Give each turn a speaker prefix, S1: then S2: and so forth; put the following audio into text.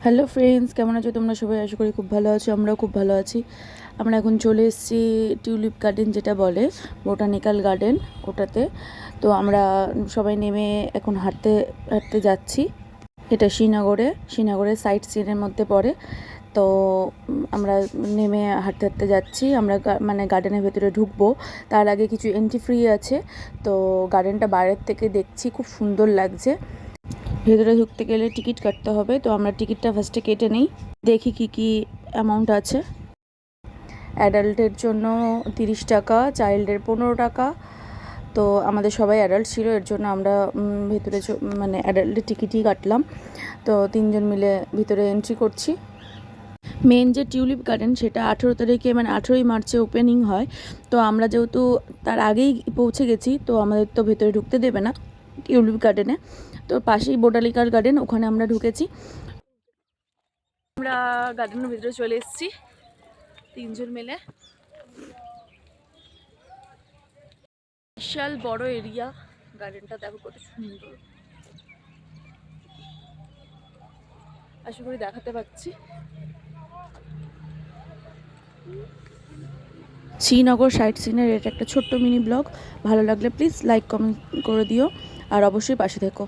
S1: Hello friends, কেমন আছো তোমরা সবাই? আশা করি খুব ভালো আছো, আমরাও খুব ভালো আছি। আমরা এখন চলে এসেছি টিউলিপ গার্ডেন, যেটা বলে বোটানিক্যাল গার্ডেন, ওটাতে। তো আমরা সবাই নেমে এখন হাঁটতে হাঁটতে যাচ্ছি। এটা শ্রীনগরের সাইট সিনের মধ্যে পড়ে। তো আমরা নেমে হাঁটতে হাঁটতে যাচ্ছি। আমরা মানে গার্ডেনের ভেতরে ঢুকবো, তার আগে কিছু এন্ট্রি ফ্রি আছে। তো গার্ডেনটা বাইরের থেকে দেখছি, খুব সুন্দর লাগছে। ভেতরে ঢুকতে গেলে টিকিট কাটতে হবে, তো আমরা টিকিটটা ফার্স্টে কেটে নিই, দেখি কি কি অ্যামাউন্ট আছে। অ্যাডাল্টের জন্য 30 টাকা, চাইল্ডের 15 টাকা। তো আমাদের সবাই অ্যাডাল্ট ছিল, এর জন্য আমরা ভেতরে মানে অ্যাডাল্টের টিকিটই কাটলাম। তো 3জন মিলে ভিতরে এন্ট্রি করছি। মেন যে টিউলিপ গার্ডেন, সেটা 18 তারিখে মানে 18ই মার্চে ওপেনিং হয়। তো আমরা যেহেতু তার আগেই পৌঁছে গেছি, তো আমাদের তো ভেতরে ঢুকতে দেবে না টিউলিপ গার্ডেনে। তো পাশেই বোটানিক্যাল গার্ডেন, ওখানে আমরা ঢুকেছি। আমরা গার্ডেনের ভিতরে চলে এসেছি 3জন মিলে। বিশাল বড় এরিয়া, গার্ডেনটা দেখো কত সুন্দর। আশা করি দেখাতে পাচ্ছি। শ্রীনগর সাইট সিনের এটা একটা ছোট্ট মিনি ব্লগ। ভালো লাগলে প্লিজ লাইক কমেন্ট করে দিও, আর অবশ্যই পাশে থেকো।